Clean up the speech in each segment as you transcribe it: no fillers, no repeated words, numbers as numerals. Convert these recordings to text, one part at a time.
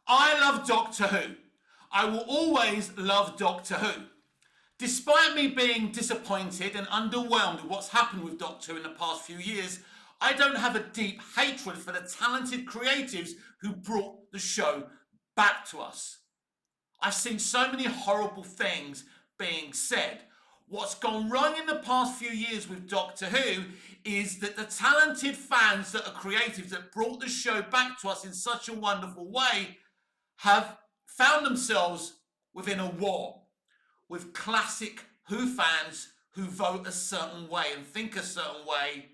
I love Doctor Who. I will always love Doctor Who. Despite me being disappointed and underwhelmed with what's happened with Doctor Who in the past few years, I don't have a deep hatred for the talented creatives who brought the show back to us. I've seen so many horrible things being said. What's gone wrong in the past few years with Doctor Who is that the talented fans that are creatives that brought the show back to us in such a wonderful way have found themselves within a war with classic Who fans who vote a certain way and think a certain way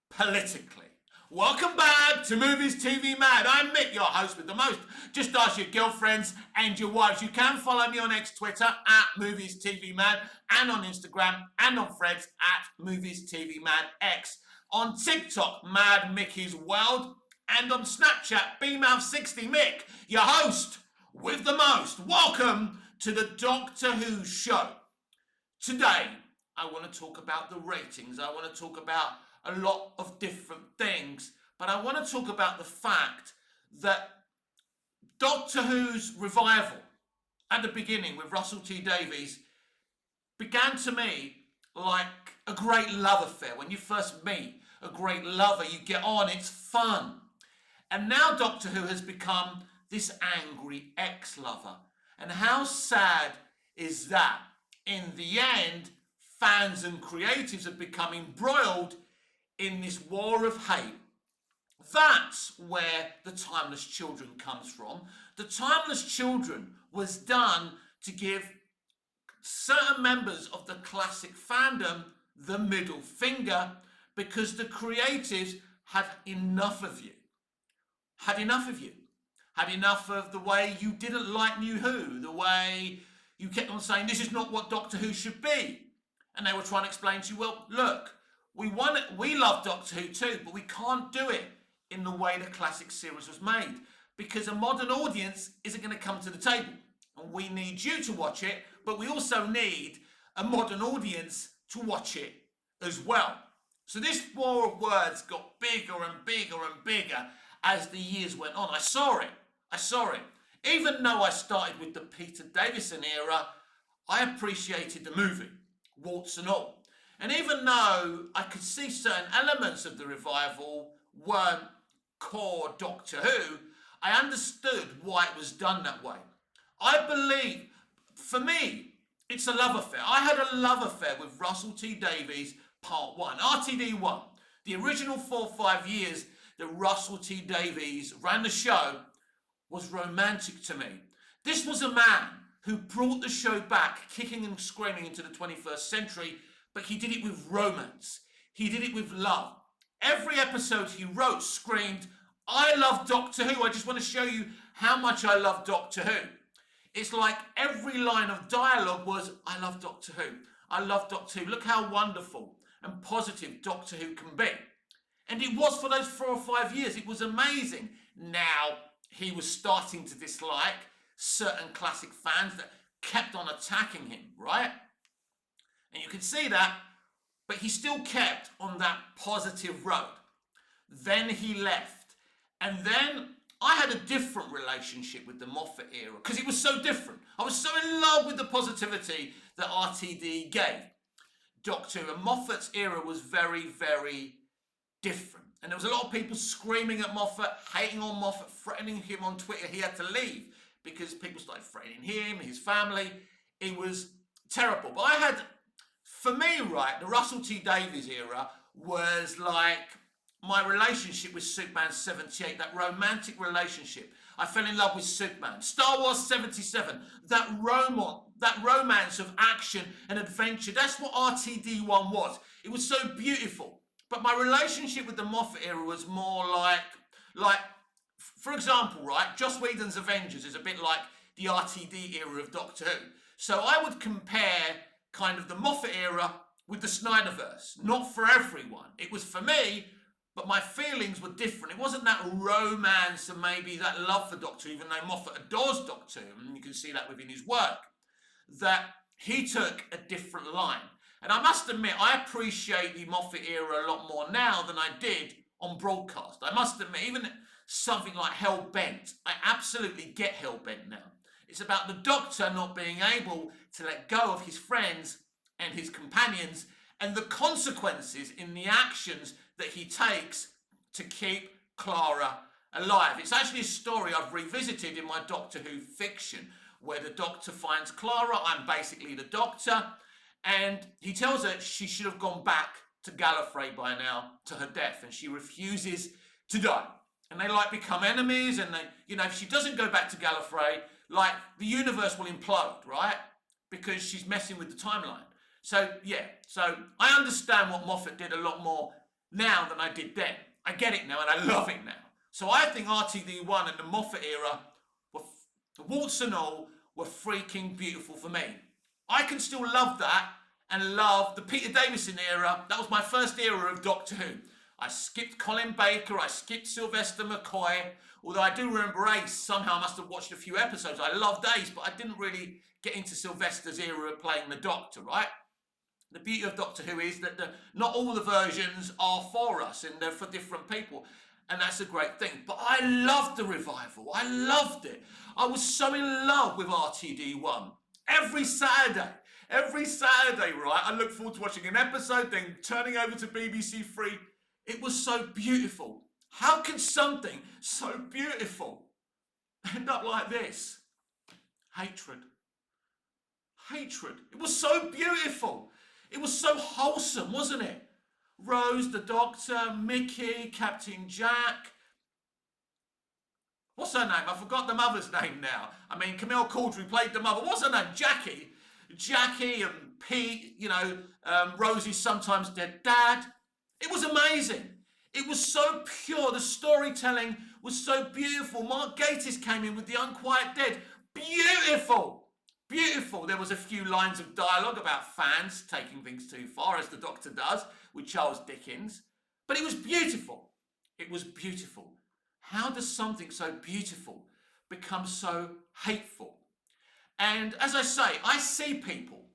politically. Welcome back to Movies TV Mad. I'm Mick, your host with the most. Just ask your girlfriends and your wives. You can follow me on X Twitter at Movies TV Mad and on Instagram and on Threads at Movies TV Mad X. On TikTok, Mad Mickey's World, and on Snapchat, BMouth60 Mick, your host with the most. Welcome to the Doctor Who show. Today, I want to talk about the ratings. I want to talk about a lot of different things, but I want to talk about the fact that Doctor Who's revival at the beginning with Russell T Davies began to me like a great love affair. When you first meet a great lover, you get on, it's fun. And now Doctor Who has become this angry ex-lover. And how sad is that? In the end, fans and creatives have become embroiled in this war of hate. That's where the Timeless Children comes from. The Timeless Children was done to give certain members of the classic fandom the middle finger because the creatives had enough of you. Had enough of you. Had enough of the way you didn't like New Who, the way you kept on saying this is not what Doctor Who should be. And they were trying to explain to you, well, look, we love Doctor Who too, but we can't do it in the way the classic series was made because a modern audience isn't going to come to the table. And we need you to watch it, but we also need a modern audience to watch it as well. So this war of words got bigger and bigger and bigger as the years went on. I saw it. Even though I started with the Peter Davison era, I appreciated the movie, warts and all. And even though I could see certain elements of the revival weren't core Doctor Who, I understood why it was done that way. I believe, for me, it's a love affair. I had a love affair with Russell T Davies Part 1, RTD1. The original 4 or 5 years that Russell T Davies ran the show was romantic to me. This was a man who brought the show back, kicking and screaming into the 21st century, but he did it with romance. He did it with love. Every episode he wrote screamed, I love Doctor Who. I just want to show you how much I love Doctor Who. It's like every line of dialogue was, I love Doctor Who. I love Doctor Who. Look how wonderful and positive Doctor Who can be. And it was for those 4 or 5 years. It was amazing. Now he was starting to dislike certain classic fans that kept on attacking him, right? And you can see that, but he still kept on that positive road. Then he left. And then I had a different relationship with the Moffat era because it was so different. I was so in love with the positivity that RTD gave Doctor Who. And Moffat's era was very, very different. And there was a lot of people screaming at Moffat, hating on Moffat, threatening him on Twitter. He had to leave because people started threatening him, his family. It was terrible. But I had, for me, right, the Russell T Davies era was like my relationship with Superman 78, that romantic relationship. I fell in love with Superman. Star Wars 77, that romance of action and adventure. That's what RTD1 was. It was so beautiful. But my relationship with the Moffat era was more like, for example, right, Joss Whedon's Avengers is a bit like the RTD era of Doctor Who. So I would compare kind of the Moffat era with the Snyderverse. Not for everyone. It was for me, but my feelings were different. It wasn't that romance and maybe that love for Doctor Who, even though Moffat adores Doctor Who, and you can see that within his work, that he took a different line. And I must admit, I appreciate the Moffat era a lot more now than I did on broadcast. I must admit, even something like hell-bent. I absolutely get hell-bent now. It's about the Doctor not being able to let go of his friends and his companions and the consequences in the actions that he takes to keep Clara alive. It's actually a story I've revisited in my Doctor Who fiction, where the Doctor finds Clara. I'm basically the Doctor, and he tells her she should have gone back to Gallifrey by now to her death, and she refuses to die. And they like become enemies, and they, if she doesn't go back to Gallifrey, like the universe will implode, right? Because she's messing with the timeline. So I understand what Moffat did a lot more now than I did then. I get it now, and I love it now. So I think RTD1 and the Moffat era, warts and all, were freaking beautiful for me. I can still love that and love the Peter Davison era. That was my first era of Doctor Who. I skipped Colin Baker, I skipped Sylvester McCoy, although I do remember Ace. Somehow I must have watched a few episodes. I loved Ace, but I didn't really get into Sylvester's era of playing the Doctor, right? The beauty of Doctor Who is that not all the versions are for us, and they're for different people. And that's a great thing. But I loved the revival. I loved it. I was so in love with RTD1. Every Saturday, right? I look forward to watching an episode, then turning over to BBC Three. It was so beautiful. How can something so beautiful end up like this? Hatred. It was so beautiful. It was so wholesome, wasn't it? Rose, the Doctor, Mickey, Captain Jack. What's her name? I forgot the mother's name now. I mean, Camille Caudry played the mother. What's her name? Jackie and Pete, Rosie's sometimes dead dad. It was amazing. It was so pure. The storytelling was so beautiful. Mark Gatiss came in with The Unquiet Dead. Beautiful. There was a few lines of dialogue about fans taking things too far, as the Doctor does with Charles Dickens. But it was beautiful. How does something so beautiful become so hateful? And as I say, I see people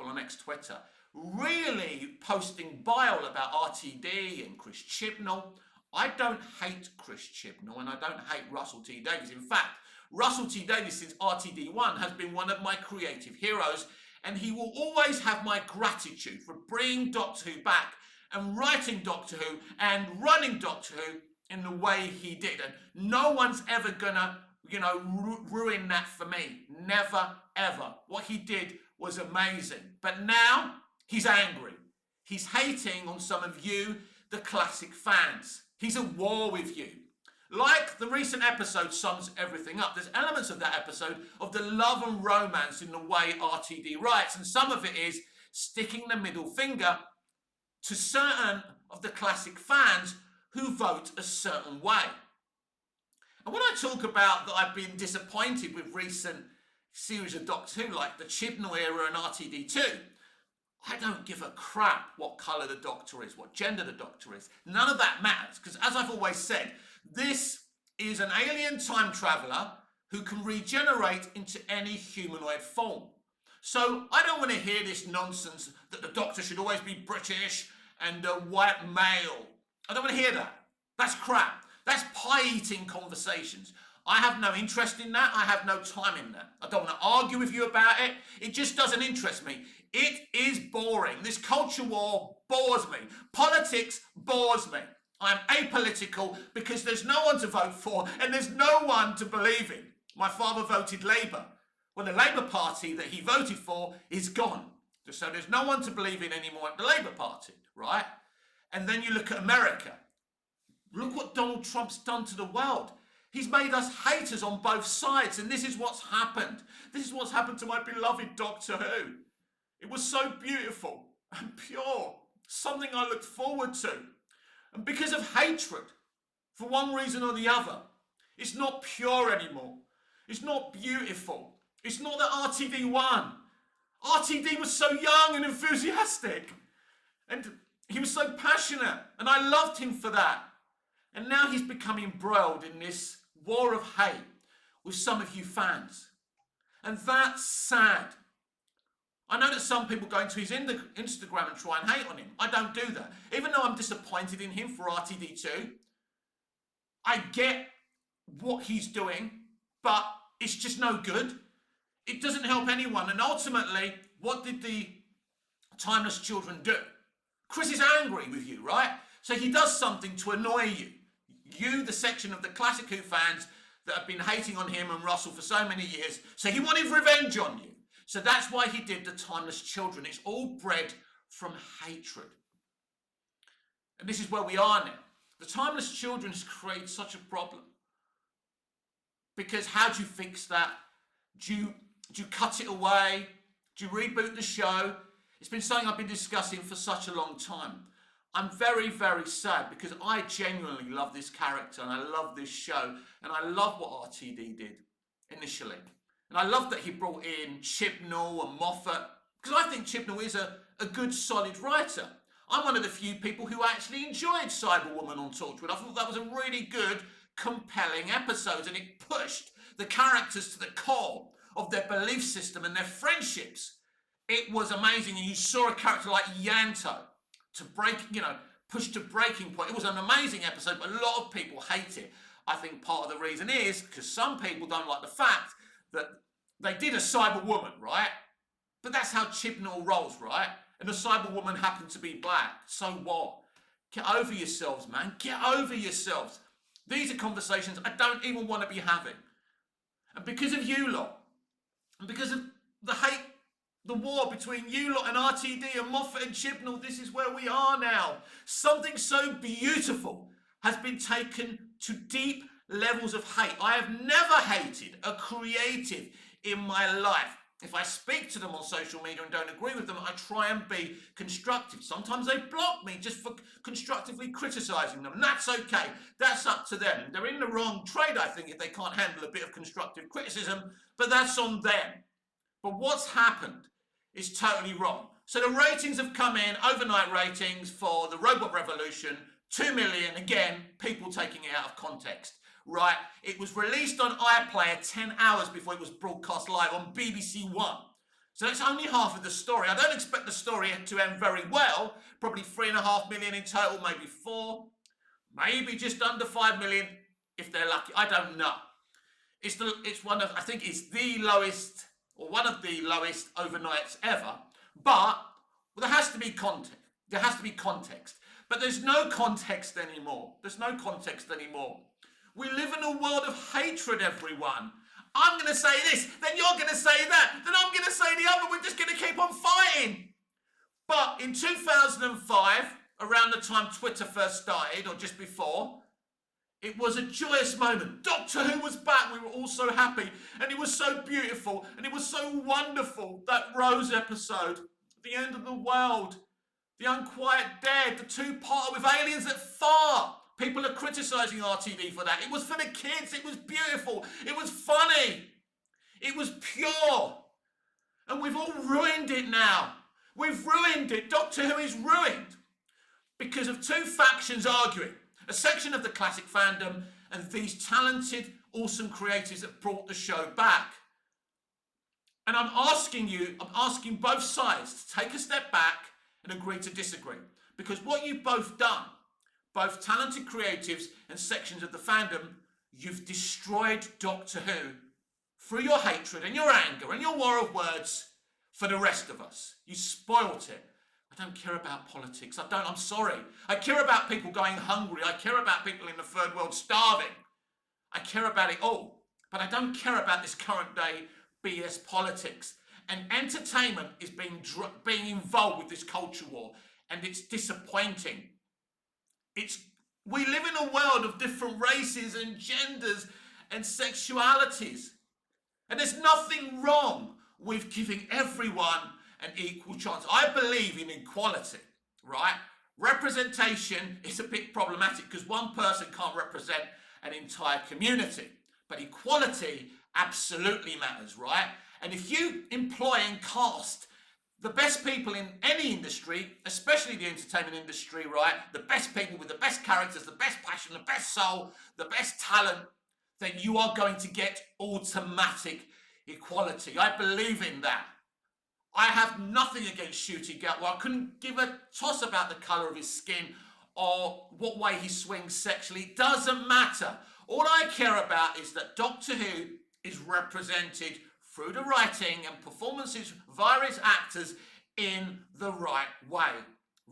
on ex-Twitter really posting bile about RTD and Chris Chibnall. I don't hate Chris Chibnall, and I don't hate Russell T Davies. In fact, Russell T Davies since RTD1 has been one of my creative heroes, and he will always have my gratitude for bringing Doctor Who back and writing Doctor Who and running Doctor Who in the way he did. And no one's ever gonna, ruin that for me. Never, ever. What he did was amazing. But now he's angry. He's hating on some of you, the classic fans. He's at war with you. Like the recent episode sums everything up. There's elements of that episode of the love and romance in the way RTD writes, and some of it is sticking the middle finger to certain of the classic fans who vote a certain way. And when I talk about that I've been disappointed with recent series of Doctor Who, like the Chibnall era and RTD2, I don't give a crap what colour the Doctor is, what gender the Doctor is. None of that matters, because as I've always said, this is an alien time traveller who can regenerate into any humanoid form. So I don't want to hear this nonsense that the Doctor should always be British and a white male. I don't want to hear that. That's crap. That's pie-eating conversations. I have no interest in that. I have no time in that. I don't want to argue with you about it. It just doesn't interest me. It is boring. This culture war bores me. Politics bores me. I'm apolitical because there's no one to vote for and there's no one to believe in. My father voted Labour. Well, the Labour Party that he voted for is gone. So there's no one to believe in anymore at the Labour Party, right? And then you look at America. Look what Donald Trump's done to the world. He's made us haters on both sides, and this is what's happened. This is what's happened to my beloved Doctor Who. It was so beautiful and pure, something I looked forward to. And because of hatred, for one reason or the other, it's not pure anymore. It's not beautiful. It's not that RTD won. RTD was so young and enthusiastic. And he was so passionate. And I loved him for that. And now he's become embroiled in this war of hate with some of you fans. And that's sad. I know that some people go into his Instagram and try and hate on him. I don't do that. Even though I'm disappointed in him for RTD2, I get what he's doing, but it's just no good. It doesn't help anyone. And ultimately, what did the Timeless children do? Chris is angry with you, right? So he does something to annoy you. You, the section of the Classic Who fans that have been hating on him and Russell for so many years. So he wanted revenge on you. So that's why he did the Timeless children. It's all bred from hatred. And this is where we are now. The Timeless children has created such a problem. Because how do you fix that? Do you cut it away? Do you reboot the show? It's been something I've been discussing for such a long time. I'm very, very sad because I genuinely love this character and I love this show and I love what RTD did initially. And I love that he brought in Chibnall and Moffat because I think Chibnall is a good, solid writer. I'm one of the few people who actually enjoyed Cyberwoman on Torchwood. I thought that was a really good, compelling episode and it pushed the characters to the core of their belief system and their friendships. It was amazing, and you saw a character like Yanto to push to breaking point. It was an amazing episode, but a lot of people hate it. I think part of the reason is because some people don't like the fact that they did a Cyberwoman, right? But that's how Chibnall rolls, right? And the Cyberwoman happened to be black. So what? Get over yourselves, man. Get over yourselves. These are conversations I don't even want to be having. And because of you lot, and because of the hate, the war between you lot and RTD and Moffat and Chibnall, this is where we are now. Something so beautiful has been taken to deep levels of hate. I have never hated a creative in my life. If I speak to them on social media and don't agree with them, I try and be constructive. Sometimes they block me just for constructively criticising them, and that's okay. That's up to them. They're in the wrong trade, I think, if they can't handle a bit of constructive criticism, but that's on them. But what's happened is totally wrong. So the ratings have come in, overnight ratings for the Robot Revolution, 2 million, again, people taking it out of context. Right, it was released on iPlayer 10 hours before it was broadcast live on BBC One. So that's only half of the story. I don't expect the story to end very well. Probably 3.5 million in total, maybe 4. Maybe just under 5 million if they're lucky. I don't know. I think it's the lowest, or one of the lowest overnights ever. But there has to be context. There has to be context. But there's no context anymore. There's no context anymore. We live in a world of hatred, everyone. I'm going to say this, then you're going to say that, then I'm going to say the other. We're just going to keep on fighting. But in 2005, around the time Twitter first started, or just before, it was a joyous moment. Doctor Who was back. We were all so happy. And it was so beautiful. And it was so wonderful. That Rose episode, The End of the World, The Unquiet Dead, the two-parter with aliens that fart. People are criticising RTD for that. It was for the kids. It was beautiful. It was funny. It was pure. And we've all ruined it now. We've ruined it. Doctor Who is ruined because of two factions arguing. A section of the classic fandom and these talented, awesome creators that brought the show back. And I'm asking both sides to take a step back and agree to disagree. Because what you've both done, both talented creatives and sections of the fandom, you've destroyed Doctor Who through your hatred and your anger and your war of words for the rest of us. You spoilt it. I don't care about politics. I'm sorry. I care about people going hungry. I care about people in the third world starving. I care about it all. But I don't care about this current day BS politics. And entertainment is being involved with this culture war. And it's disappointing. We live in a world of different races and genders and sexualities. And there's nothing wrong with giving everyone an equal chance. I believe in equality, right? Representation is a bit problematic because one person can't represent an entire community. But equality absolutely matters, right? And if you employ and cast the best people in any industry, especially the entertainment industry, right? The best people with the best characters, the best passion, the best soul, the best talent, then you are going to get automatic equality. I believe in that. I have nothing against Ncuti Gatwa. I couldn't give a toss about the colour of his skin or what way he swings sexually. It doesn't matter. All I care about is that Doctor Who is represented through the writing and performances via its actors in the right way.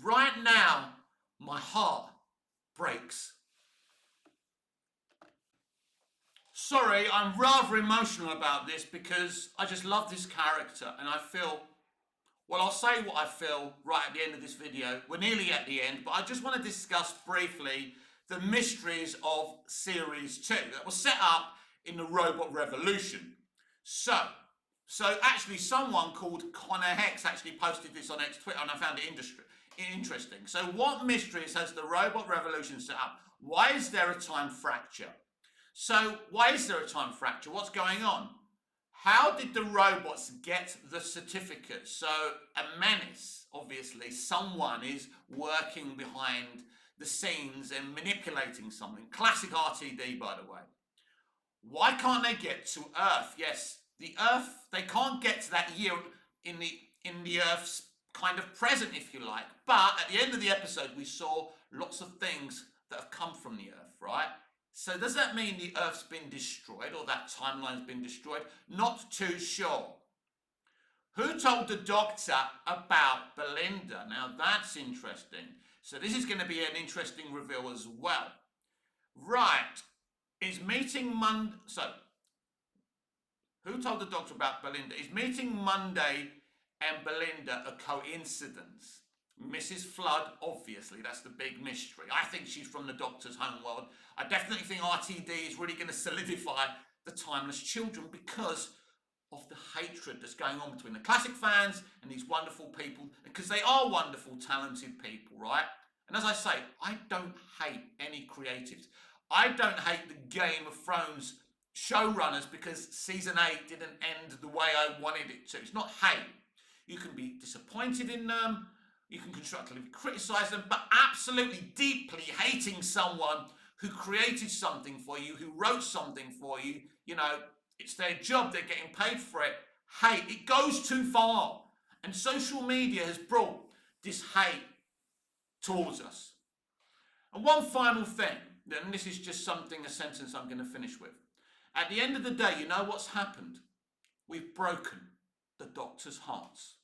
Right now, my heart breaks. Sorry, I'm rather emotional about this because I just love this character and I feel, well, I'll say what I feel right at the end of this video. We're nearly at the end, but I just want to discuss briefly the mysteries of Series 2 that was set up in the Robot Revolution. So actually someone called Connor Hex actually posted this on Twitter and I found it interesting. So what mysteries has the Robot Revolution set up? Why is there a time fracture? So why is there a time fracture? What's going on? How did the robots get the certificate? So a menace, obviously, someone is working behind the scenes and manipulating something. Classic RTD, by the way. Why can't they get to Earth? Yes, the Earth, they can't get to that year in the Earth's kind of present, if you like. But at the end of the episode, we saw lots of things that have come from the Earth, right? So does that mean the Earth's been destroyed or that timeline's been destroyed? Not too sure. Who told the Doctor about Belinda? Now that's interesting. So this is going to be an interesting reveal as well. Right. Is meeting Monday... So, who told the Doctor about Belinda? Is meeting Monday and Belinda a coincidence? Mrs. Flood, obviously, that's the big mystery. I think she's from the Doctor's homeworld. I definitely think RTD is really going to solidify the Timeless Children because of the hatred that's going on between the classic fans and these wonderful people, because they are wonderful, talented people, right? And as I say, I don't hate any creatives. I don't hate the Game of Thrones showrunners because season 8 didn't end the way I wanted it to. It's not hate. You can be disappointed in them. You can constructively criticize them, but absolutely deeply hating someone who created something for you, who wrote something for you, you know, it's their job, they're getting paid for it. Hate, it goes too far. And social media has brought this hate towards us. And one final thing, and this is just a sentence I'm going to finish with. At the end of the day, you know what's happened? We've broken the Doctor's hearts.